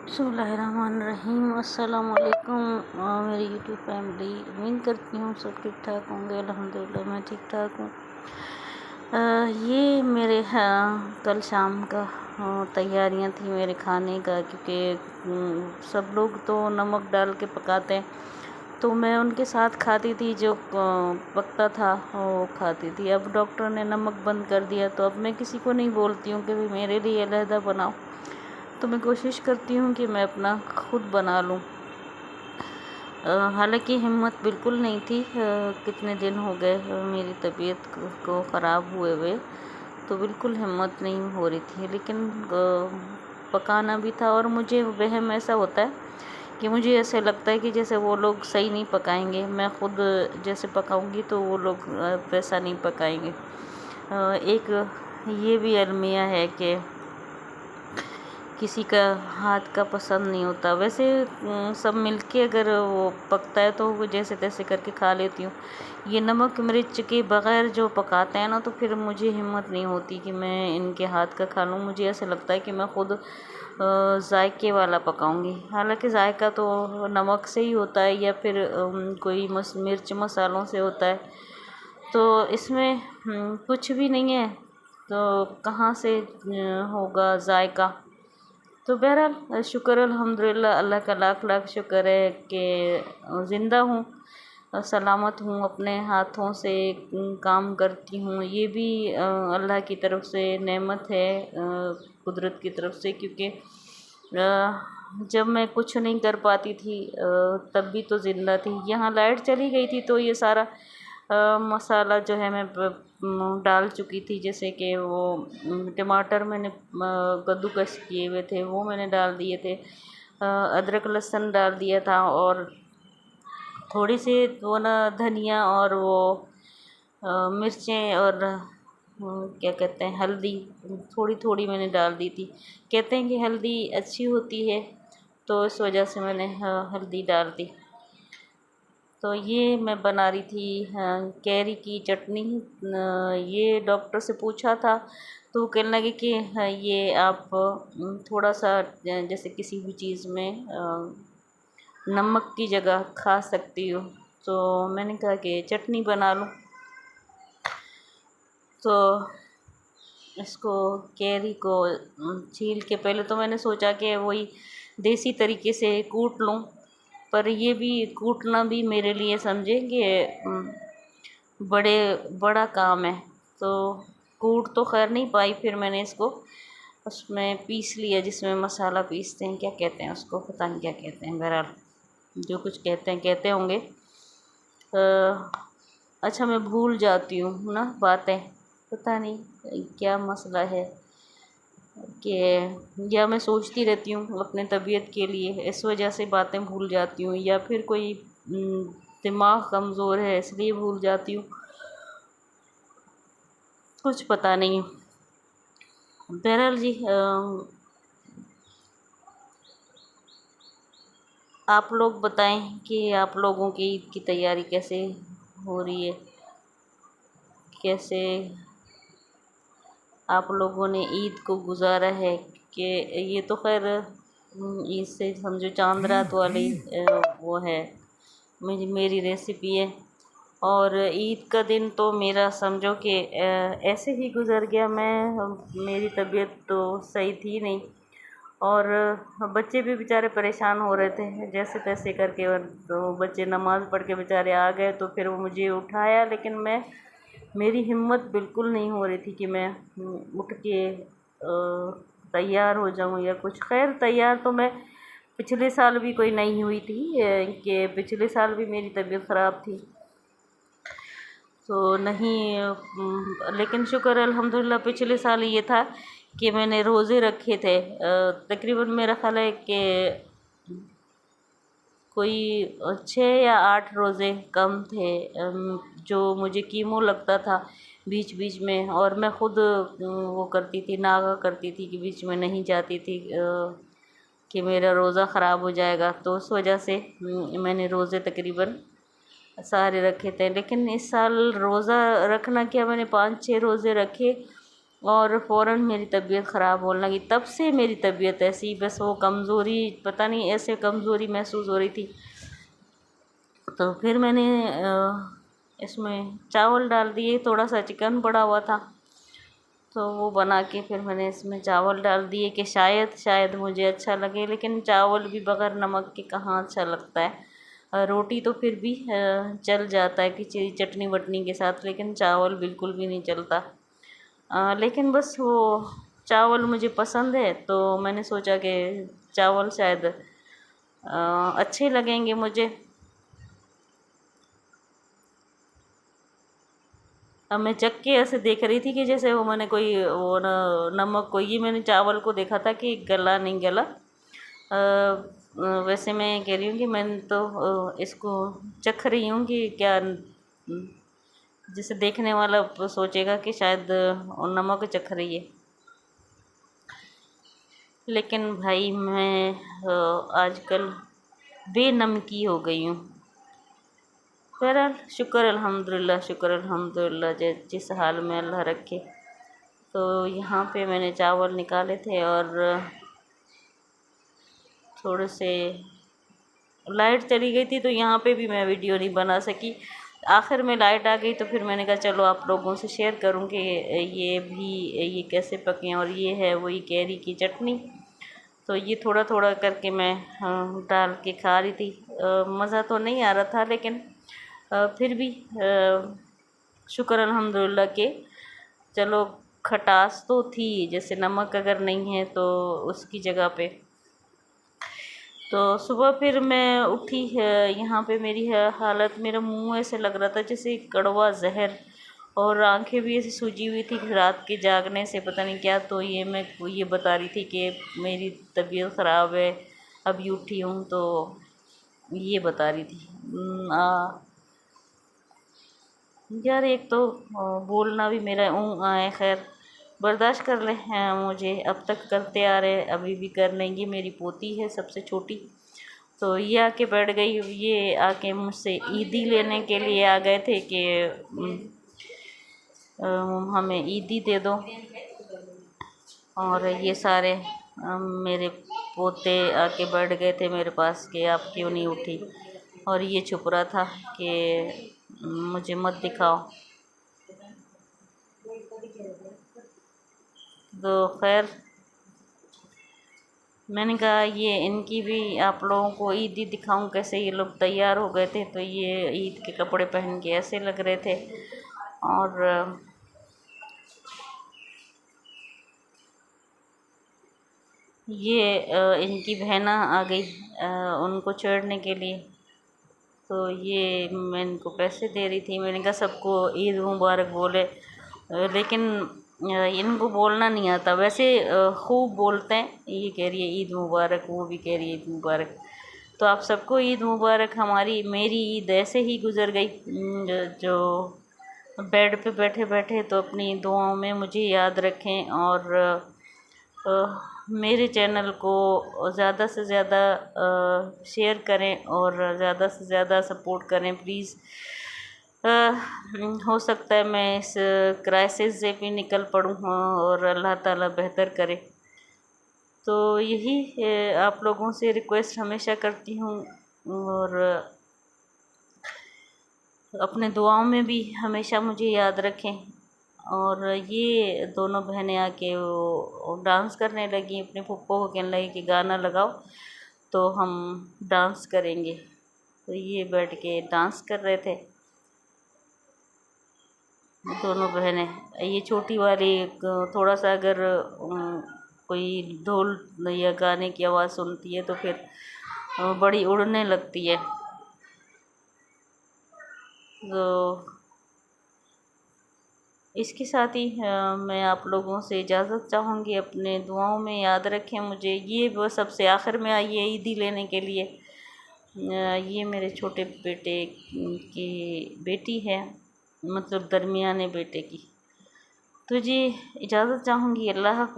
बिस्मिल्लाहिर्रहमानिर्रहीम। अस्सलाम वालेकुम मेरी यूट्यूब फैमिली। उम्मीद करती हूँ सब ठीक ठाक होंगे। अल्हम्दुलिल्लाह मैं ठीक ठाक हूँ। ये मेरे कल शाम का तैयारियाँ थी मेरे खाने का, क्योंकि सब लोग तो नमक डाल के पकाते हैं, तो मैं उनके साथ खाती थी। जो पकता था वो खाती थी। अब डॉक्टर ने नमक बंद कर दिया, तो अब मैं किसी को नहीं बोलती हूँ कि भाई मेरे लिए अलहदा बनाओ। तो मैं कोशिश करती हूँ कि मैं अपना खुद बना लूँ। हालांकि हिम्मत बिल्कुल नहीं थी। कितने दिन हो गए मेरी तबीयत को ख़राब हुए, तो बिल्कुल हिम्मत नहीं हो रही थी। लेकिन पकाना भी था, और मुझे वहम ऐसा होता है कि मुझे ऐसे लगता है कि जैसे वो लोग सही नहीं पकाएंगे, मैं खुद जैसे पकाऊंगी तो वो लोग वैसा नहीं पकाएंगे। एक ये भी अलमिया है कि किसी का हाथ का पसंद नहीं होता। वैसे सब मिलके अगर वो पकता है तो वो जैसे तैसे करके खा लेती हूँ। ये नमक मिर्च के बग़ैर जो पकाते हैं ना, तो फिर मुझे हिम्मत नहीं होती कि मैं इनके हाथ का खा लूँ। मुझे ऐसा लगता है कि मैं खुद जायके वाला पकाऊंगी। हालांकि जायका तो नमक से ही होता है, या फिर कोई मिर्च मसालों से होता है, तो इसमें कुछ भी नहीं है, तो कहाँ से होगा जायका। तो बहरहाल शुक्र अल्हम्दुलिल्लाह, अल्लाह का लाख लाख शुक्र है कि ज़िंदा हूँ, सलामत हूँ, अपने हाथों से काम करती हूँ। ये भी अल्लाह की तरफ से नेमत है, कुदरत की तरफ से। क्योंकि जब मैं कुछ नहीं कर पाती थी तब भी तो ज़िंदा थी। यहाँ लाइट चली गई थी, तो ये सारा मसाला जो है मैं डाल चुकी थी। जैसे कि वो टमाटर मैंने कद्दूकस किए हुए थे, वो मैंने डाल दिए थे। अदरक लहसुन डाल दिया था, और थोड़ी सी वो ना धनिया और वो मिर्चें और क्या कहते हैं हल्दी थोड़ी थोड़ी मैंने डाल दी थी। कहते हैं कि हल्दी अच्छी होती है, तो इस वजह से मैंने हल्दी डाल दी। तो ये मैं बना रही थी कैरी की चटनी। ये डॉक्टर से पूछा था, तो वो कहने लगे कि ये आप थोड़ा सा जैसे किसी भी चीज़ में नमक की जगह खा सकती हो। तो मैंने कहा कि चटनी बना लूँ। तो इसको कैरी को छील के पहले तो मैंने सोचा कि वही देसी तरीके से कूट लूँ, पर ये भी कूटना भी मेरे लिए समझे कि बड़ा काम है। तो कूट तो खैर नहीं पाई, फिर मैंने इसको उसमें पीस लिया, जिसमें मसाला पीसते हैं, क्या कहते हैं उसको, पता नहीं क्या कहते हैं, बहरहाल जो कुछ कहते होंगे। अच्छा, मैं भूल जाती हूँ ना बातें, पता नहीं क्या मसला है कि या मैं सोचती रहती हूँ अपने तबीयत के लिए, इस वजह से बातें भूल जाती हूँ, या फिर कोई दिमाग कमज़ोर है इसलिए भूल जाती हूँ, कुछ पता नहीं। बहरहाल जी, आप लोग बताएं कि आप लोगों की ईद की तैयारी कैसे हो रही है, कैसे आप लोगों ने ईद को गुजारा है। कि ये तो खैर ईद से समझो चांद रात वाली वो है, मेरी रेसिपी है। और ईद का दिन तो मेरा समझो कि ऐसे ही गुज़र गया। मेरी तबीयत तो सही थी नहीं, और बच्चे भी बेचारे परेशान हो रहे थे जैसे तैसे करके। और तो बच्चे नमाज़ पढ़ के बेचारे आ गए, तो फिर वो मुझे उठाया, लेकिन मेरी हिम्मत बिल्कुल नहीं हो रही थी कि मैं उठ के तैयार हो जाऊं या कुछ। खैर तैयार तो मैं पिछले साल भी कोई नहीं हुई थी, कि पिछले साल भी मेरी तबीयत ख़राब थी, तो नहीं लेकिन शुक्र अल्हम्दुलिल्लाह पिछले साल ये था कि मैंने रोज़े रखे थे। तकरीबन मेरा ख़्याल है कि कोई 6 या 8 रोज़े कम थे, जो मुझे कीमो लगता था बीच बीच में, और मैं ख़ुद वो करती थी, नागा करती थी कि बीच में नहीं जाती थी कि मेरा रोज़ा ख़राब हो जाएगा। तो उस वजह से मैंने रोज़े तकरीबन सारे रखे थे। लेकिन इस साल रोज़ा रखना क्या, मैंने 5-6 रोज़े रखे, और फ़ौरन मेरी तबीयत ख़राब होने लगी। तब से मेरी तबीयत ऐसी, बस वो कमज़ोरी, पता नहीं ऐसे कमज़ोरी महसूस हो रही थी। तो फिर मैंने इसमें चावल डाल दिए, थोड़ा सा चिकन पड़ा हुआ था तो वो बना के फिर मैंने इसमें चावल डाल दिए कि शायद मुझे अच्छा लगे। लेकिन चावल भी बग़ैर नमक के कहाँ अच्छा लगता है। रोटी तो फिर भी चल जाता है कि चटनी वटनी के साथ, लेकिन चावल बिल्कुल भी नहीं चलता। लेकिन बस वो चावल मुझे पसंद है तो मैंने सोचा कि चावल शायद अच्छे लगेंगे मुझे। अब मैं चख के ऐसे देख रही थी कि जैसे वो मैंने कोई वो नमक को, ये मैंने चावल को देखा था कि गला नहीं गला। वैसे मैं कह रही हूँ कि मैं तो इसको चख रही हूँ कि क्या, जिसे देखने वाला सोचेगा कि शायद नमक चख रही है। लेकिन भाई मैं आजकल बेनमकी हो गई हूँ। बहरहाल शुक्र अल्हम्दुलिल्लाह जिस हाल में अल्लाह रखे। तो यहाँ पे मैंने चावल निकाले थे और थोड़े से लाइट चली गई थी तो यहाँ पे भी मैं वीडियो नहीं बना सकी। आखिर में लाइट आ गई तो फिर मैंने कहा चलो आप लोगों से शेयर करूँ कि ये कैसे पके हैं। और ये है वही कैरी की चटनी। तो ये थोड़ा थोड़ा करके मैं डाल के खा रही थी। मज़ा तो नहीं आ रहा था, लेकिन फिर भी शुक्र अल्हम्दुलिल्लाह के चलो खटास तो थी। जैसे नमक अगर नहीं है तो उसकी जगह पे। तो सुबह फिर मैं उठी है, यहाँ पे मेरी हालत, मेरा मुंह ऐसे लग रहा था जैसे कड़वा जहर, और आंखें भी ऐसी सूजी हुई थी रात के जागने से, पता नहीं क्या। तो ये मैं ये बता रही थी कि मेरी तबीयत ख़राब है, अभी उठी हूँ, तो ये बता रही थी। यार एक तो बोलना भी मेरा आए, खैर बर्दाश्त कर ले। हैं मुझे अब तक करते आ रहे, अभी भी कर लेंगी। मेरी पोती है सबसे छोटी, तो ये आके बैठ गई। ये आके मुझसे ईदी लेने के लिए आ गए थे कि हमें ईदी दे दो। और ये सारे मेरे पोते आके बैठ गए थे मेरे पास कि आप क्यों नहीं उठी। और ये छुप रहा था कि मुझे मत दिखाओ। तो खैर मैंने कहा ये इनकी भी आप लोगों को ईदी दिखाऊं कैसे। ये लोग तैयार हो गए थे तो ये ईद के कपड़े पहन के ऐसे लग रहे थे। और ये इनकी बहना आ गई उनको छेड़ने के लिए। तो ये मैं इनको पैसे दे रही थी। मैंने कहा सबको ईद मुबारक बोले, लेकिन इनको बोलना नहीं आता। वैसे खूब बोलते हैं, ये कह रही है ईद मुबारक, वो भी कह रही है ईद मुबारक। तो आप सबको ईद मुबारक। मेरी ईद ऐसे ही गुज़र गई। जो बेड पे बैठे बैठे तो अपनी दुआओं में मुझे याद रखें, और मेरे चैनल को ज़्यादा से ज़्यादा शेयर करें और ज़्यादा से ज़्यादा सपोर्ट करें प्लीज़। हो सकता है मैं इस क्राइसिस से भी निकल पड़ूँ और अल्लाह ताला बेहतर करे। तो यही आप लोगों से रिक्वेस्ट हमेशा करती हूँ, और अपने दुआओं में भी हमेशा मुझे याद रखें। और ये दोनों बहनें आके वो डांस करने लगी, अपने पप्पो को कहने लगी कि गाना लगाओ तो हम डांस करेंगे। तो ये बैठ के डांस कर रहे थे दोनों बहनें। ये छोटी वाली थोड़ा सा अगर कोई ढोल या गाने की आवाज़ सुनती है तो फिर बड़ी उड़ने लगती है। तो इसके साथ ही मैं आप लोगों से इजाज़त चाहूँगी। अपने दुआओं में याद रखें मुझे। ये वो सबसे आखिर में आई है ईदी लेने के लिए। ये मेरे छोटे बेटे की बेटी है, मतलब दरमियाने बेटे की। तो जी इजाज़त चाहूँगी। अल्लाह हाफ़िज़।